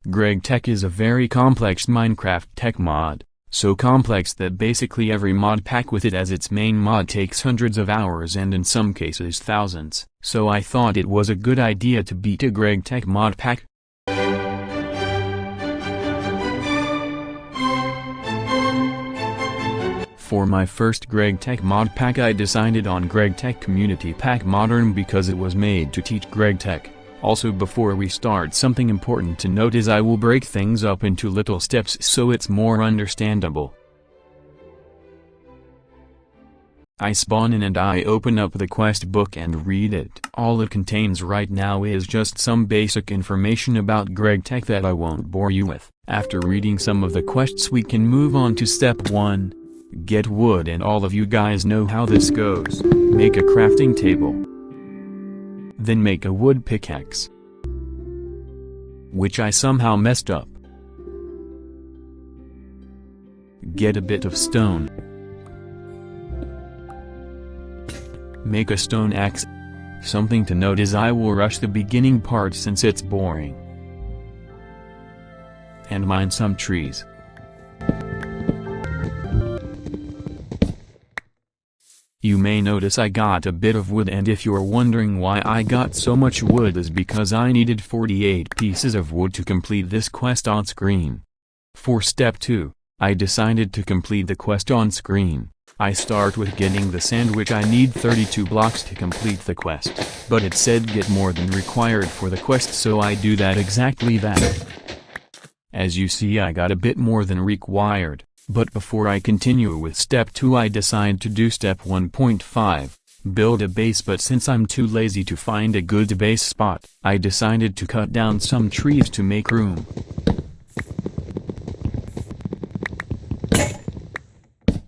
GregTech is a very complex Minecraft tech mod, so complex that basically every mod pack with it as its main mod takes hundreds of hours and in some cases thousands. So I thought it was a good idea to beat a GregTech mod pack. For my first GregTech mod pack I decided on GregTech Community Pack Modern because it was made to teach GregTech. Also, before we start, something important to note is I will break things up into little steps so it's more understandable. I spawn in and I open up the quest book and read it. All it contains right now is just some basic information about GregTech that I won't bore you with. After reading some of the quests we can move on to step 1. Get wood, and all of you guys know how this goes. Make a crafting table. Then make a wood pickaxe, which I somehow messed up. Get a bit of stone. Make a stone axe. Something to note is I will rush the beginning part since it's boring. And mine some trees. You may notice I got a bit of wood, and if you're wondering why I got so much wood is because I needed 48 pieces of wood to complete this quest on screen. For step 2, I decided to complete the quest on screen. I start with getting the sand, which I need 32 blocks to complete the quest, but it said get more than required for the quest, so I do exactly that. As you see, I got a bit more than required. But before I continue with step 2 I decide to do step 1.5, build a base, but since I'm too lazy to find a good base spot, I decided to cut down some trees to make room.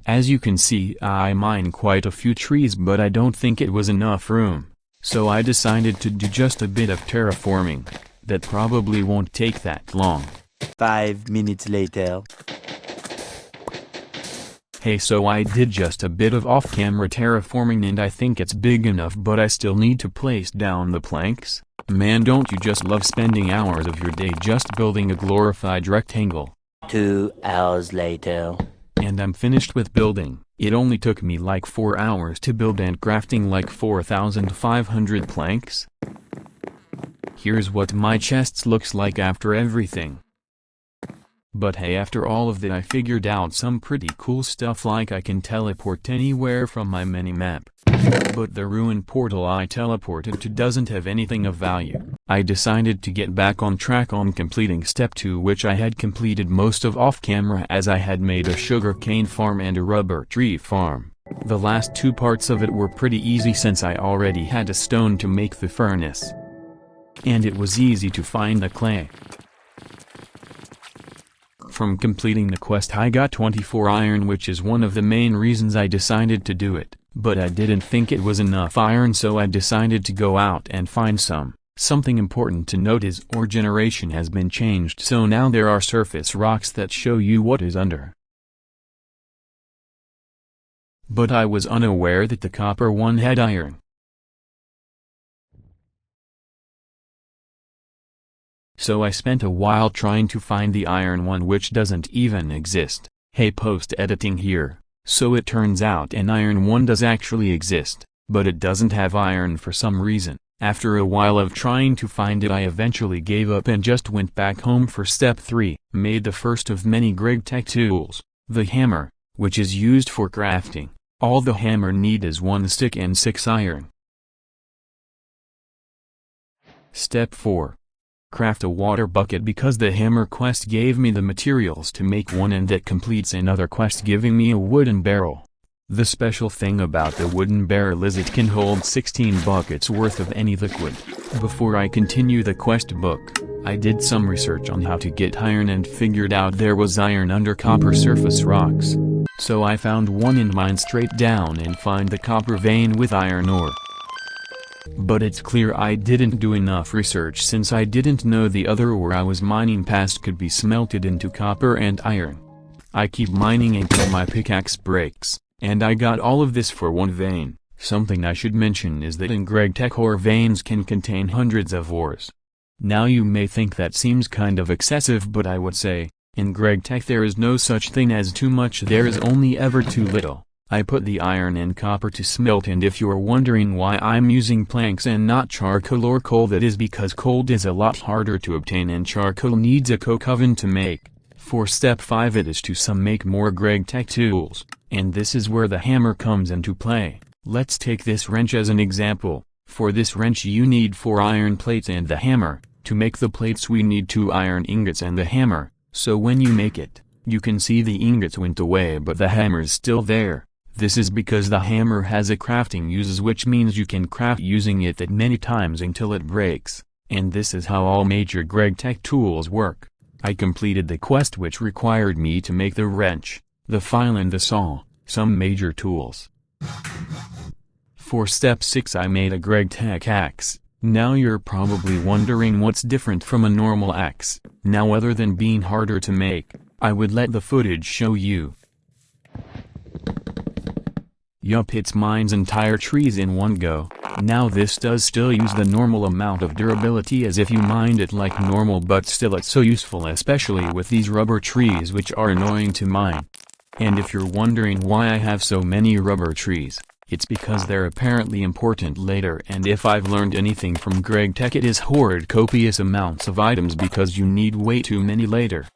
As you can see, I mined quite a few trees, but I don't think it was enough room, so I decided to do just a bit of terraforming. That probably won't take that long. 5 minutes later. Hey, so I did just a bit of off-camera terraforming and I think it's big enough, but I still need to place down the planks. Man, don't you just love spending hours of your day just building a glorified rectangle? 2 hours later. And I'm finished with building. It only took me like 4 hours to build and crafting like 4,500 planks. Here's what my chests looks like after everything. But hey, after all of that I figured out some pretty cool stuff, like I can teleport anywhere from my mini-map. But the ruined portal I teleported to doesn't have anything of value. I decided to get back on track on completing step 2, which I had completed most of off-camera as I had made a sugarcane farm and a rubber tree farm. The last 2 parts of it were pretty easy since I already had a stone to make the furnace. And it was easy to find the clay. From completing the quest I got 24 iron, which is one of the main reasons I decided to do it, but I didn't think it was enough iron, so I decided to go out and find some. Something important to note is ore generation has been changed, so now there are surface rocks that show you what is under. But I was unaware that the copper one had iron. So I spent a while trying to find the iron one, which doesn't even exist. Hey, post-editing here. So it turns out an iron one does actually exist, but it doesn't have iron for some reason. After a while of trying to find it I eventually gave up and just went back home for step 3, made the first of many GregTech tools, the hammer, which is used for crafting. All the hammer need is 1 stick and 6 iron. Step 4. Craft a water bucket, because the hammer quest gave me the materials to make one, and that completes another quest giving me a wooden barrel. The special thing about the wooden barrel is it can hold 16 buckets worth of any liquid. Before I continue the quest book, I did some research on how to get iron and figured out there was iron under copper surface rocks. So I found one and mined straight down and find the copper vein with iron ore. But it's clear I didn't do enough research, since I didn't know the other ore I was mining past could be smelted into copper and iron. I keep mining until my pickaxe breaks, and I got all of this for 1 vein. Something I should mention is that in GregTech ore veins can contain hundreds of ores. Now you may think that seems kind of excessive, but I would say, in GregTech there is no such thing as too much, there is only ever too little. I put the iron and copper to smelt, and if you're wondering why I'm using planks and not charcoal or coal, that is because coal is a lot harder to obtain and charcoal needs a coke oven to make. For step 5 it is to some make more GregTech tools, and this is where the hammer comes into play. Let's take this wrench as an example. For this wrench you need 4 iron plates and the hammer. To make the plates we need 2 iron ingots and the hammer, so when you make it, you can see the ingots went away but the hammer is still there. This is because the hammer has a crafting uses, which means you can craft using it that many times until it breaks, and this is how all major GregTech tools work. I completed the quest which required me to make the wrench, the file and the saw, some major tools. For step 6 I made a GregTech axe. Now you're probably wondering what's different from a normal axe. Now other than being harder to make, I would let the footage show you. Yup, it mines entire trees in one go. Now this does still use the normal amount of durability as if you mined it like normal, but still it's so useful, especially with these rubber trees which are annoying to mine. And if you're wondering why I have so many rubber trees, it's because they're apparently important later, and if I've learned anything from GregTech it is hoard copious amounts of items because you need way too many later.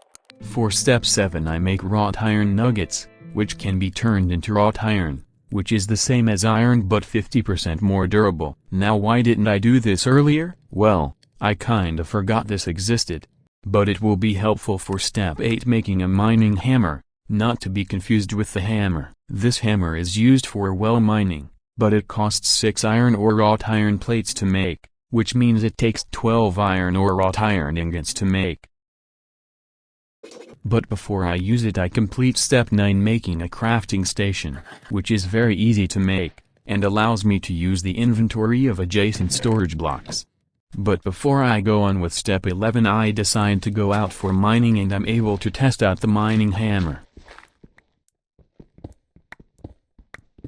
For step 7 I make wrought iron nuggets, which can be turned into wrought iron, which is the same as iron but 50% more durable. Now why didn't I do this earlier? Well, I kinda forgot this existed. But it will be helpful for step 8, making a mining hammer, not to be confused with the hammer. This hammer is used for well mining, but it costs 6 iron or wrought iron plates to make, which means it takes 12 iron or wrought iron ingots to make. But before I use it I complete step 9, making a crafting station, which is very easy to make, and allows me to use the inventory of adjacent storage blocks. But before I go on with step 11 I decide to go out for mining, and I'm able to test out the mining hammer.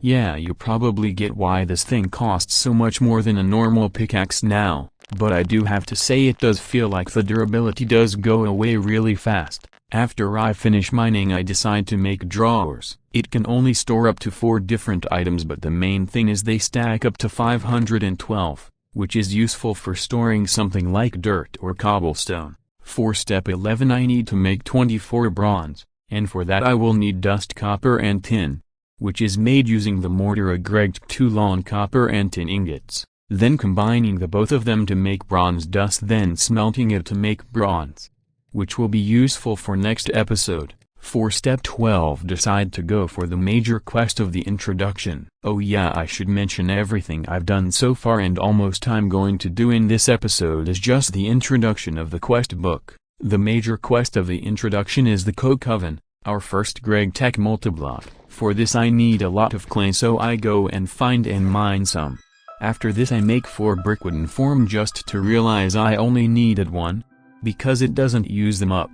Yeah, you probably get why this thing costs so much more than a normal pickaxe now, but I do have to say it does feel like the durability does go away really fast. After I finish mining I decide to make drawers. It can only store up to 4 different items, but the main thing is they stack up to 512, which is useful for storing something like dirt or cobblestone. For step 11 I need to make 24 bronze, and for that I will need dust, copper and tin, which is made using the mortar of GregTech 2 long copper and tin ingots, then combining the both of them to make bronze dust, then smelting it to make bronze, which will be useful for next episode. For step 12 decide to go for the major quest of the introduction. Oh yeah, I should mention everything I've done so far and almost I'm going to do in this episode is just the introduction of the quest book. The major quest of the introduction is the coke oven, our first GregTech multiblock. For this I need a lot of clay, so I go and find and mine some. After this I make 4 brickwooden form just to realize I only needed 1, because it doesn't use them up.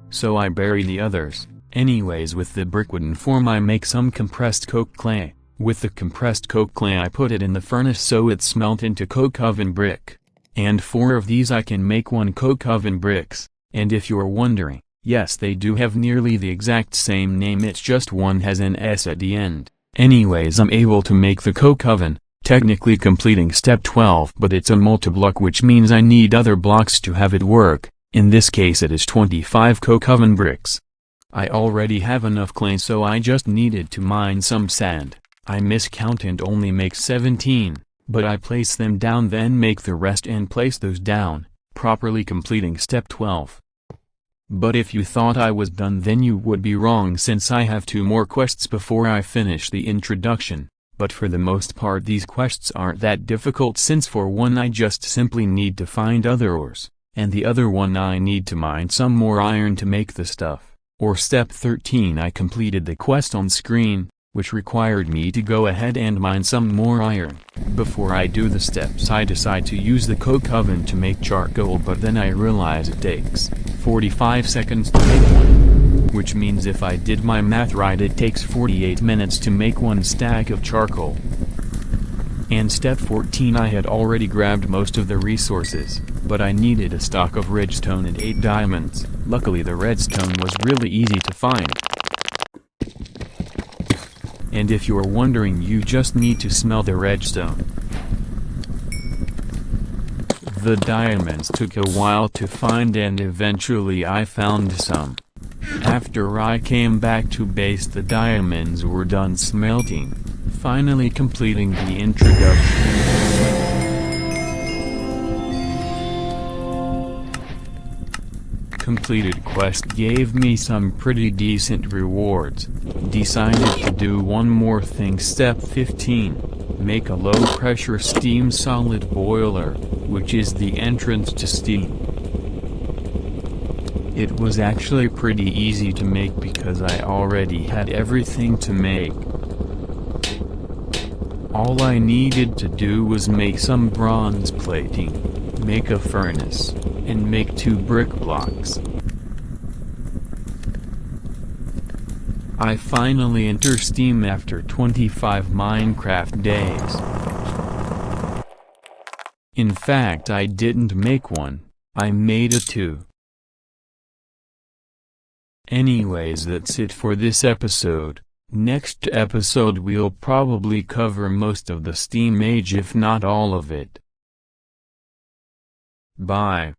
So I bury the others. Anyways, with the brickwooden form I make some compressed coke clay. With the compressed coke clay I put it in the furnace so it smelt into coke oven brick. And 4 of these I can make 1 coke oven bricks. And if you're wondering, yes, they do have nearly the exact same name, it's just one has an S at the end. Anyways, I'm able to make the coke oven, technically completing step 12, but it's a multi-block, which means I need other blocks to have it work. In this case it is 25 coke oven bricks. I already have enough clay, so I just needed to mine some sand. I miscount and only make 17, but I place them down, then make the rest and place those down, properly completing step 12. But if you thought I was done, then you would be wrong, since I have 2 more quests before I finish the introduction. But for the most part these quests aren't that difficult, since for one I just simply need to find other ores, and the other one I need to mine some more iron to make the stuff. Or step 13 I completed the quest on screen, which required me to go ahead and mine some more iron. Before I do the steps I decide to use the coke oven to make charcoal, but then I realize it takes 45 seconds to make one, which means if I did my math right it takes 48 minutes to make 1 stack of charcoal. And step 14 I had already grabbed most of the resources, but I needed a stock of redstone and 8 diamonds. Luckily the redstone was really easy to find. And if you're wondering, you just need to smell the redstone. The diamonds took a while to find and eventually I found some. After I came back to base, the diamonds were done smelting, finally completing the introduction. Completed quest gave me some pretty decent rewards. Decided to do one more thing. Step 15. Make a low pressure steam solid boiler, which is the entrance to steam. It was actually pretty easy to make because I already had everything to make. All I needed to do was make some bronze plating, make a furnace, and make 2 brick blocks. I finally enter Steam after 25 Minecraft days. In fact, I didn't make one, I made a 2. Anyways, that's it for this episode. Next episode we'll probably cover most of the Steam age, if not all of it. Bye.